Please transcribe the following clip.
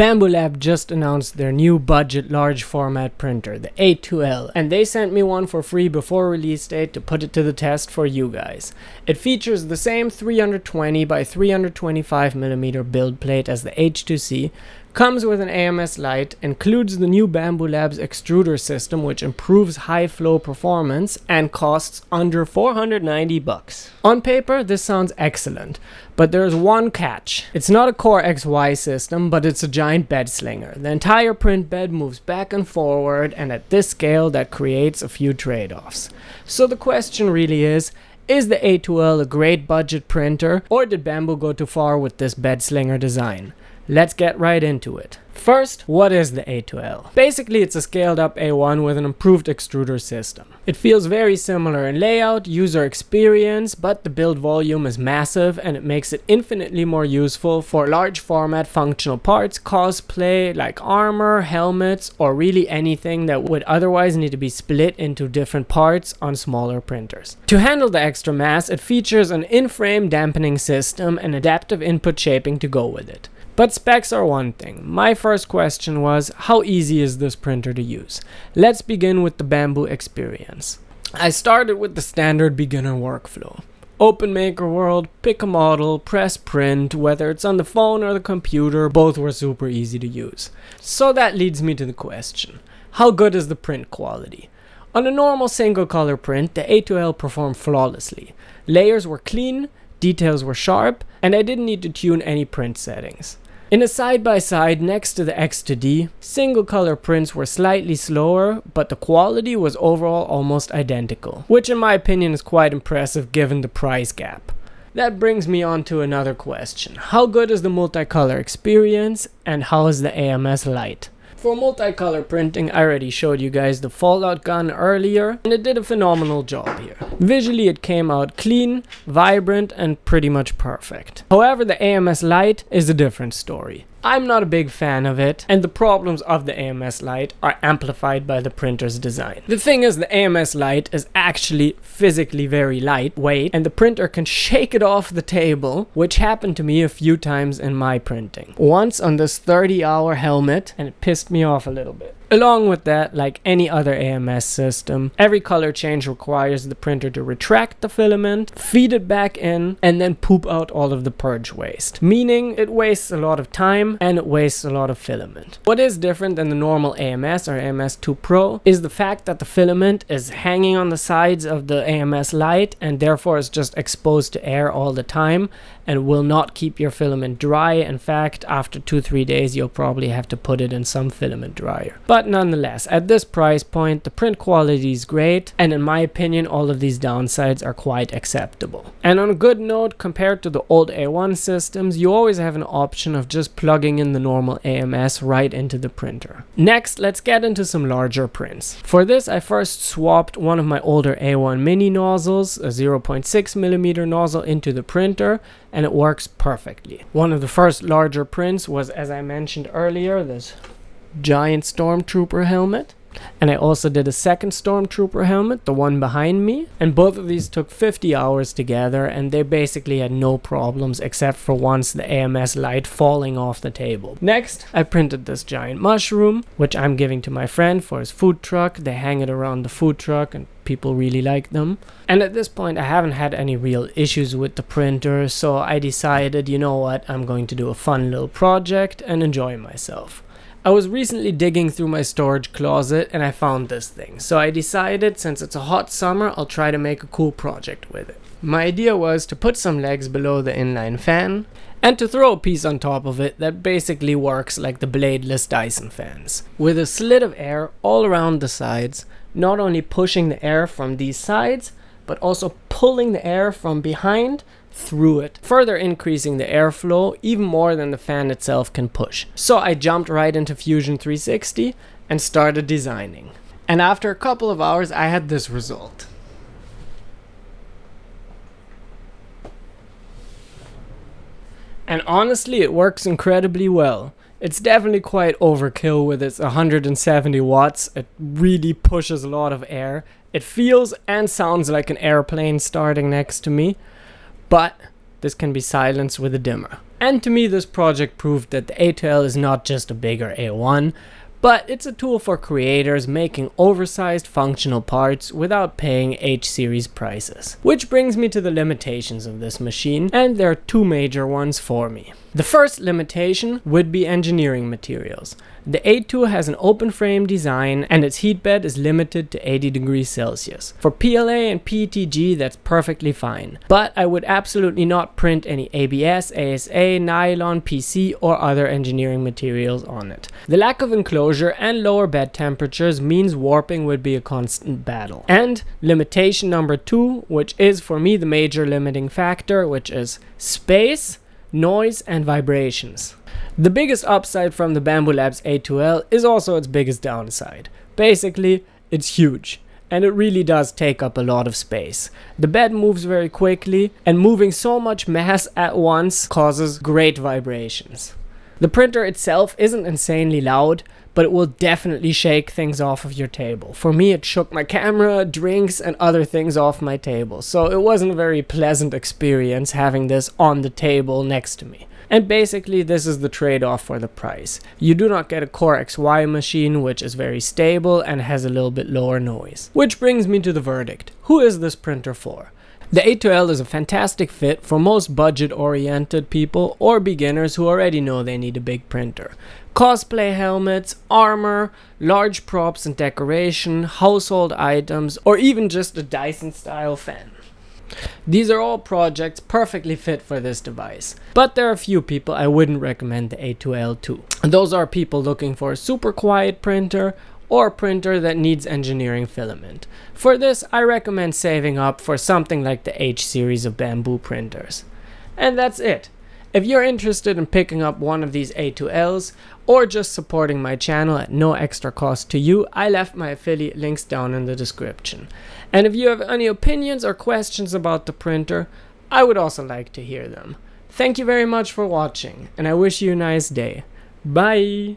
Bambu Lab just announced their new budget large format printer, the A2L, and they sent me one for free before release date to put it to the test for you guys. It features the same 320 by 325mm build plate as the H2C, comes with an AMS light, includes the new Bambu Lab's extruder system which improves high flow performance, and costs under 490 bucks. On paper this sounds excellent, but there's one catch. It's not a Core XY system, but it's a giant bedslinger. The entire print bed moves back and forward, and at this scale that creates a few trade-offs. So the question really is the A2L a great budget printer, or did Bambu go too far with this bedslinger design? Let's get right into it. First, what is the A2L? Basically, it's a scaled up A1 with an improved extruder system. It feels very similar in layout, user experience, but the build volume is massive and it makes it infinitely more useful for large format functional parts, cosplay like armor, helmets, or really anything that would otherwise need to be split into different parts on smaller printers. To handle the extra mass, it features an in-frame dampening system and adaptive input shaping to go with it. But specs are one thing. My first question was, how easy is this printer to use? Let's begin with the Bambu experience. I started with the standard beginner workflow. Open Maker World, pick a model, press print, whether it's on the phone or the computer, both were super easy to use. So that leads me to the question, how good is the print quality? On a normal single color print, the A2L performed flawlessly. Layers were clean, details were sharp, and I didn't need to tune any print settings. In a side-by-side next to the X2D, single color prints were slightly slower, but the quality was overall almost identical, which in my opinion is quite impressive given the price gap. That brings me on to another question. How good is the multicolor experience, and how is the AMS light? For multicolor printing, I already showed you guys the Fallout gun earlier, and it did a phenomenal job here. Visually it came out clean, vibrant, and pretty much perfect. However, the AMS light is a different story. I'm not a big fan of it, and the problems of the AMS light are amplified by the printer's design. The thing is, the AMS light is actually physically very lightweight, and the printer can shake it off the table, which happened to me a few times in my printing. Once on this 30-hour helmet, and it pissed me off a little bit. Along with that, like any other AMS system, every color change requires the printer to retract the filament, feed it back in, and then poop out all of the purge waste. Meaning it wastes a lot of time and it wastes a lot of filament. What is different than the normal AMS or AMS2 Pro is the fact that the filament is hanging on the sides of the AMS light and therefore is just exposed to air all the time and will not keep your filament dry. In fact, after 2-3 days you'll probably have to put it in some filament dryer. But nonetheless, at this price point, the print quality is great, and in my opinion, all of these downsides are quite acceptable. And on a good note, compared to the old A1 systems, you always have an option of just plugging in the normal AMS right into the printer. Next, let's get into some larger prints. For this, I first swapped one of my older A1 mini nozzles, a 0.6mm nozzle, into the printer, and it works perfectly. One of the first larger prints was, as I mentioned earlier, this giant stormtrooper helmet, and I also did a second stormtrooper helmet, the one behind me, and both of these took 50 hours together, and they basically had no problems except for once the AMS light falling off the table. Next, I printed this giant mushroom, which I'm giving to my friend for his food truck. They hang it around the food truck and people really like them. And at this point I haven't had any real issues with the printer, so I decided, you know what, I'm going to do a fun little project and enjoy myself. I was recently digging through my storage closet and I found this thing, so I decided, since it's a hot summer, I'll try to make a cool project with it. My idea was to put some legs below the inline fan and to throw a piece on top of it that basically works like the bladeless Dyson fans, with a slit of air all around the sides, not only pushing the air from these sides but also pulling the air from behind through it, further increasing the airflow even more than the fan itself can push. So I jumped right into Fusion 360 and started designing. And after a couple of hours I had this result. And honestly, it works incredibly well. It's definitely quite overkill with its 170 watts. It really pushes a lot of air. It feels and sounds like an airplane starting next to me, but this can be silenced with a dimmer. And to me, this project proved that the A2L is not just a bigger A1, but it's a tool for creators making oversized functional parts without paying H-series prices. Which brings me to the limitations of this machine, and there are two major ones for me. The first limitation would be engineering materials. The A2 has an open frame design and its heat bed is limited to 80 degrees Celsius. For PLA and PETG, that's perfectly fine, but I would absolutely not print any ABS, ASA, nylon, PC or other engineering materials on it. The lack of enclosure and lower bed temperatures means warping would be a constant battle. And limitation number 2, which is for me the major limiting factor, which is space, noise and vibrations. The biggest upside from the Bambu Lab's A2L is also its biggest downside. Basically, it's huge, and it really does take up a lot of space. The bed moves very quickly, and moving so much mass at once causes great vibrations. The printer itself isn't insanely loud, but it will definitely shake things off of your table. For me, it shook my camera, drinks, and other things off my table, so it wasn't a very pleasant experience having this on the table next to me. And basically, this is the trade-off for the price. You do not get a Core XY machine, which is very stable and has a little bit lower noise. Which brings me to the verdict. Who is this printer for? The A2L is a fantastic fit for most budget-oriented people or beginners who already know they need a big printer. Cosplay helmets, armor, large props and decoration, household items, or even just a Dyson-style fan. These are all projects perfectly fit for this device, but there are a few people I wouldn't recommend the A2L to. Those are people looking for a super quiet printer or a printer that needs engineering filament. For this, I recommend saving up for something like the H series of Bambu printers. And that's it. If you're interested in picking up one of these A2Ls or just supporting my channel at no extra cost to you, I left my affiliate links down in the description. And if you have any opinions or questions about the printer, I would also like to hear them. Thank you very much for watching, and I wish you a nice day. Bye!